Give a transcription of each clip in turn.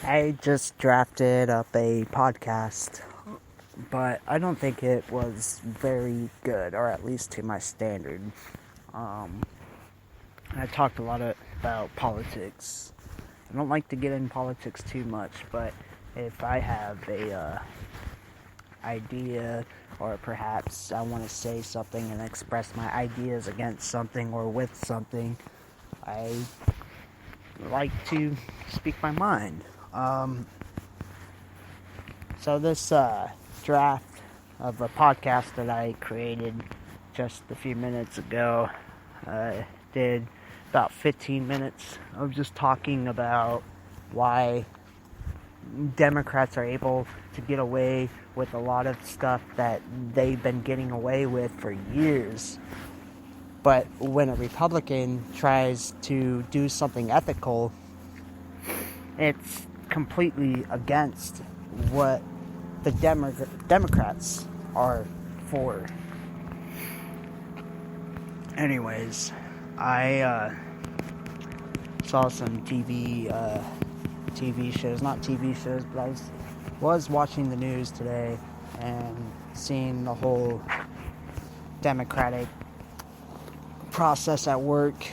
I just drafted up a podcast, but I don't think it was very good, or at least to my standard. I talked a lot about politics. I don't like to get in politics too much, but if I have a idea, or perhaps I want to say something and express my ideas against something or with something, I like to speak my mind. So this draft of a podcast that I created just a few minutes ago did about 15 minutes of just talking about why Democrats are able to get away with a lot of stuff that they've been getting away with for years. But when a Republican tries to do something ethical, it's completely against what the Democrats are for. Anyways, I saw some TV shows, not TV shows, but I was watching the news today and seeing the whole Democratic process at work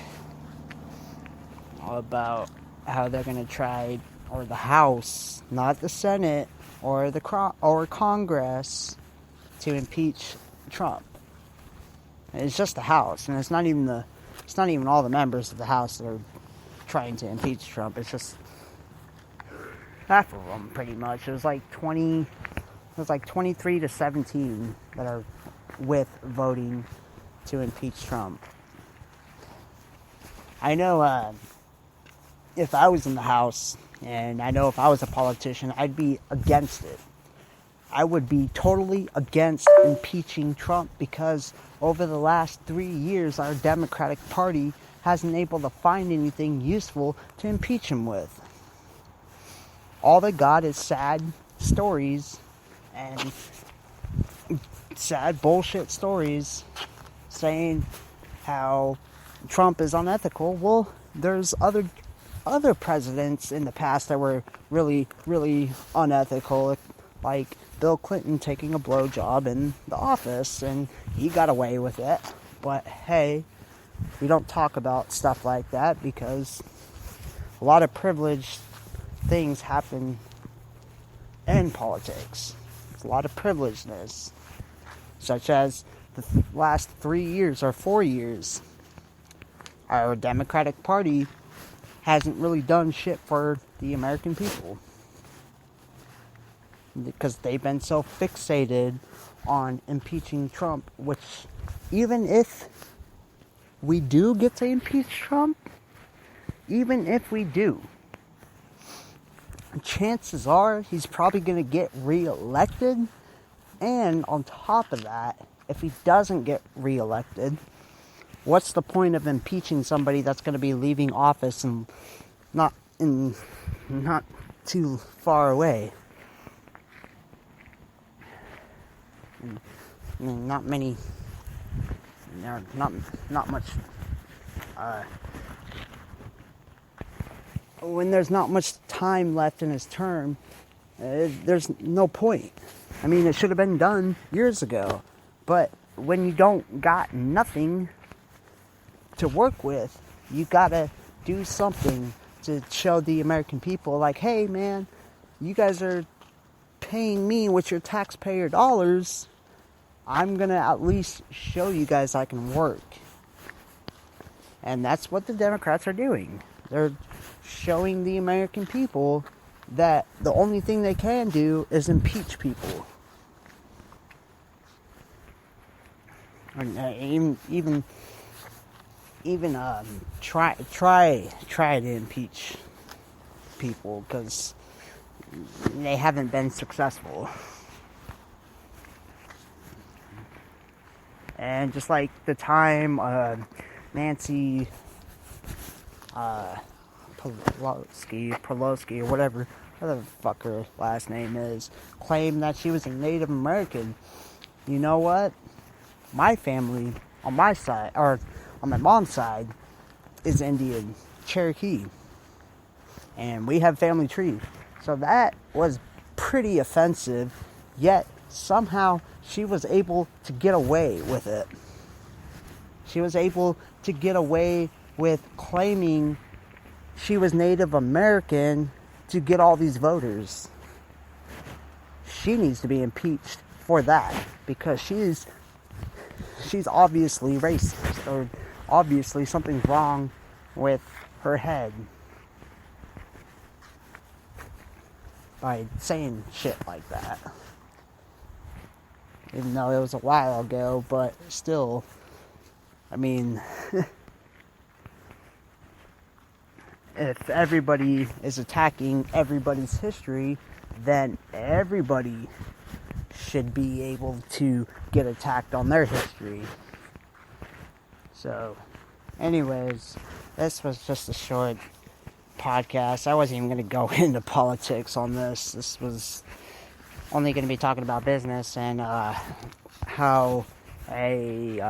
about how they're going to try, or the House, not the Senate or or Congress, to impeach Trump. It's just the House, and it's not even all the members of the House that are trying to impeach Trump. It's just half of them, pretty much. It was like 23 to 17 that are with voting to impeach Trump. I know if I was in the House, and I know if I was a politician, I'd be against it. I would be totally against impeaching Trump, because over the last 3 years, our Democratic Party hasn't been able to find anything useful to impeach him with. All they got is sad stories and sad bullshit stories saying how Trump is unethical. Well, there's other presidents in the past that were really, really unethical, like Bill Clinton taking a blowjob in the office, and he got away with it. But hey, we don't talk about stuff like that, because a lot of privileged things happen in politics. There's a lot of privilegedness, such as the last 3 years or 4 years. Our Democratic Party hasn't really done shit for the American people, because they've been so fixated on impeaching Trump, which, even if we do get to impeach Trump, even if we do, chances are he's probably going to get reelected. And on top of that, if he doesn't get reelected, what's the point of impeaching somebody that's going to be leaving office and not too far away? I mean, not much. When there's not much time left in his term, there's no point. I mean, it should have been done years ago. But when you don't got nothing to work with, you gotta do something to show the American people, like, hey man, you guys are paying me with your taxpayer dollars. I'm gonna at least show you guys I can work. And that's what the Democrats are doing. They're showing the American people that the only thing they can do is impeach people. Even try to impeach people, because they haven't been successful. And just like the time Nancy Pelosi, or whatever the fuck her last name is, claimed that she was a Native American. You know what? My family on my side, or on my mom's side, is Indian, Cherokee. And we have family trees. So that was pretty offensive, yet somehow she was able to get away with it. She was able to get away with claiming she was Native American to get all these voters. She needs to be impeached for that, because she's obviously racist, or obviously something's wrong with her head by saying shit like that. Even though it was a while ago, but still, I mean, if everybody is attacking everybody's history, then everybody should be able to get attacked on their history. So, anyways, this was just a short podcast. I wasn't even going to go into politics on this. This was only going to be talking about business and how a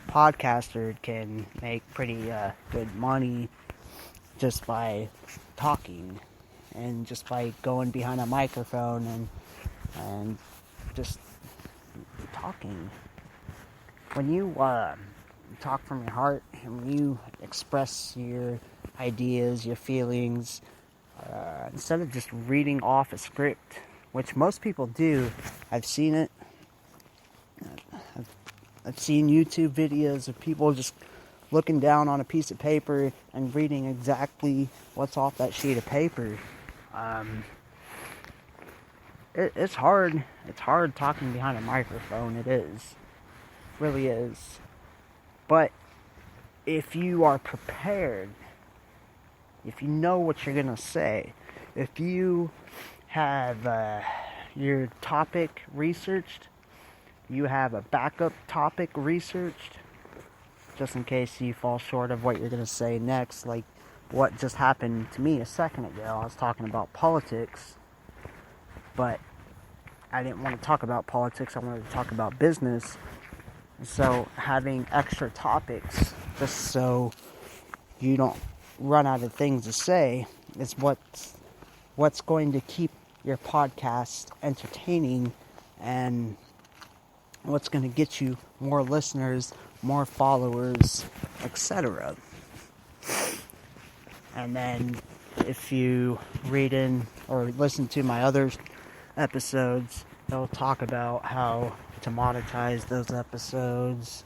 podcaster can make pretty good money just by talking and just by going behind a microphone and just talking. When you talk from your heart, and when you express your ideas, your feelings, instead of just reading off a script, which most people do. I've seen it. I've seen YouTube videos of people just looking down on a piece of paper and reading exactly what's off that sheet of paper. It's hard. It's hard talking behind a microphone. It is. It really is. But if you are prepared, if you know what you're going to say, if you have your topic researched, you have a backup topic researched, just in case you fall short of what you're going to say next, like what just happened to me a second ago. I was talking about politics, but I didn't want to talk about politics. I wanted to talk about business. So having extra topics, just so you don't run out of things to say, is what's going to keep your podcast entertaining, and what's going to get you more listeners, more followers, etc. And then if you read in or listen to my other episodes, they'll talk about how to monetize those episodes,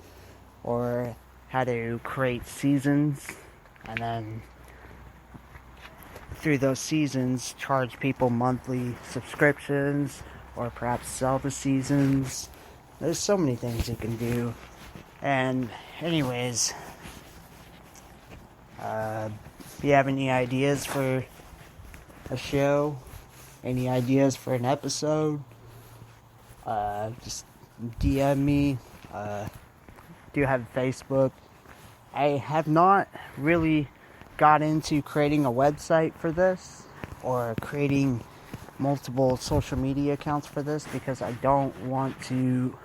or how to create seasons, and then through those seasons charge people monthly subscriptions, or perhaps sell the seasons. There's so many things you can do. And anyways, if you have any ideas for a show, any ideas for an episode, just DM me. Do have Facebook. I have not really got into creating a website for this, or creating multiple social media accounts for this, because I don't want to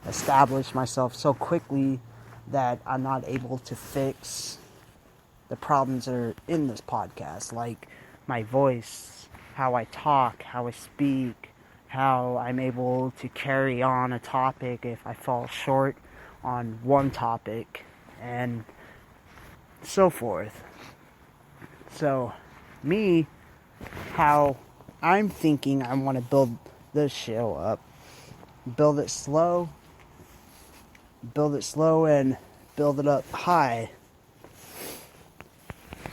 establish myself so quickly that I'm not able to fix the problems that are in this podcast, like my voice, how I talk, how I speak, how I'm able to carry on a topic if I fall short on one topic, and so forth. So, me, how I'm thinking I want to build this show up. Build it slow and build it up high.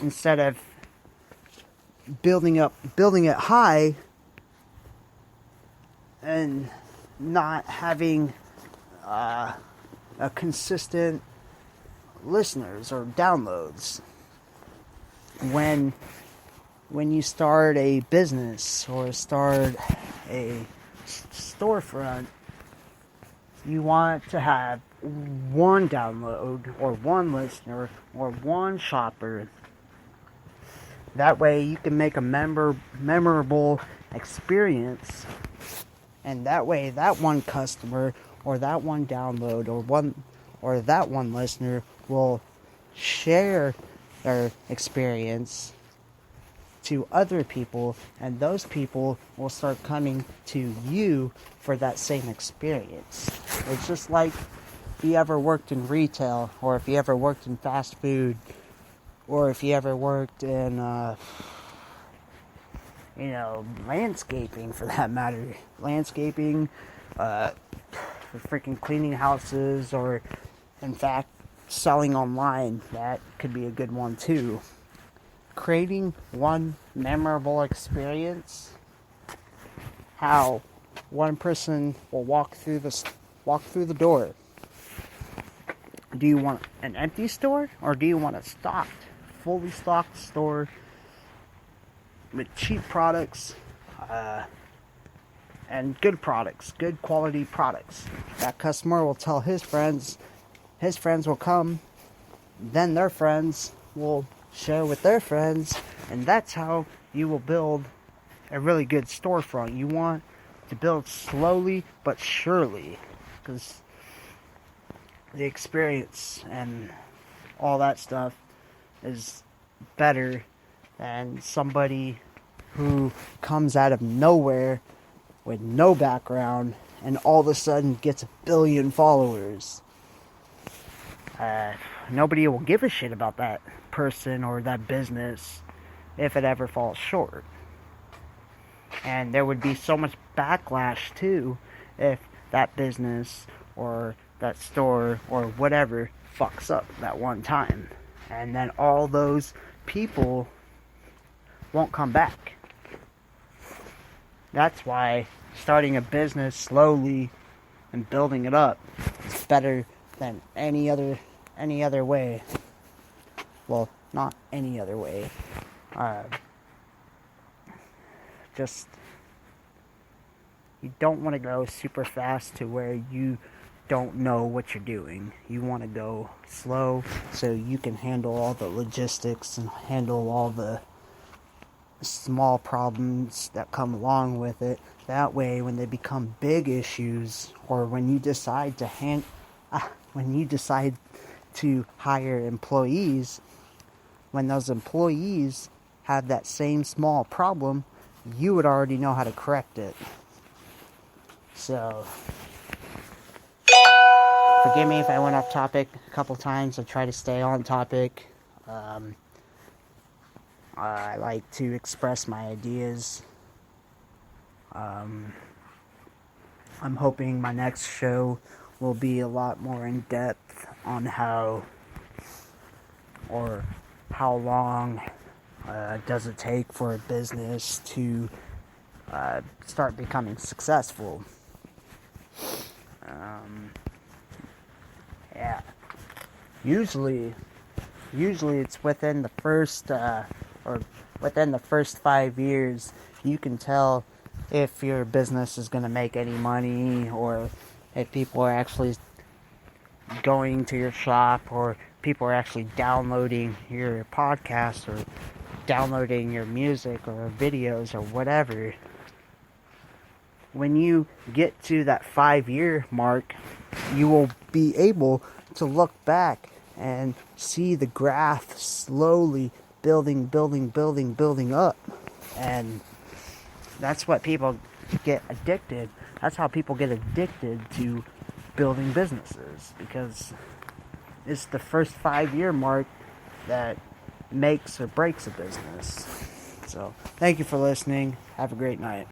Instead of building it high and not having a consistent listeners or downloads. When you start a business or start a storefront, you want to have one download or one listener or one shopper. That way you can make a memorable experience, and that way that one customer or that one download or or that one listener will share their experience to other people, and those people will start coming to you for that same experience. It's just like if you ever worked in retail, or if you ever worked in fast food, or if you ever worked in landscaping, for that matter. Landscaping, for freaking cleaning houses, or in fact selling online. That could be a good one too. Creating one memorable experience. How one person will walk through the door. Do you want an empty store, or do you want a fully stocked store with cheap products and good products, good quality products? That customer will tell his friends will come, then their friends will share with their friends, and that's how you will build a really good storefront. You want to build slowly but surely, because the experience and all that stuff is better than somebody who comes out of nowhere with no background and all of a sudden gets 1 billion followers. Nobody will give a shit about that person or that business if it ever falls short. And there would be so much backlash too if that business or that store or whatever fucks up that one time. And then all those people won't come back. That's why starting a business slowly and building it up is better than any other way. Well, not any other way. Just, you don't want to go super fast to where you don't know what you're doing. You want to go slow so you can handle all the logistics and handle all the small problems that come along with it. That way, when they become big issues, or when you decide to hire employees, when those employees have that same small problem, you would already know how to correct it. So, forgive me if I went off topic a couple times. I try to stay on topic. I like to express my ideas. I'm hoping my next show will be a lot more in depth on how long does it take for a business to start becoming successful. Yeah. Usually it's within the first within the first 5 years, you can tell if your business is going to make any money, or if people are actually going to your shop, or people are actually downloading your podcast, or downloading your music or videos or whatever. When you get to that 5-year mark, you will be able to look back and see the graph slowly building up. And that's what people get addicted. That's how people get addicted to building businesses, because it's the first 5-year mark that makes or breaks a business. So, thank you for listening. Have a great night.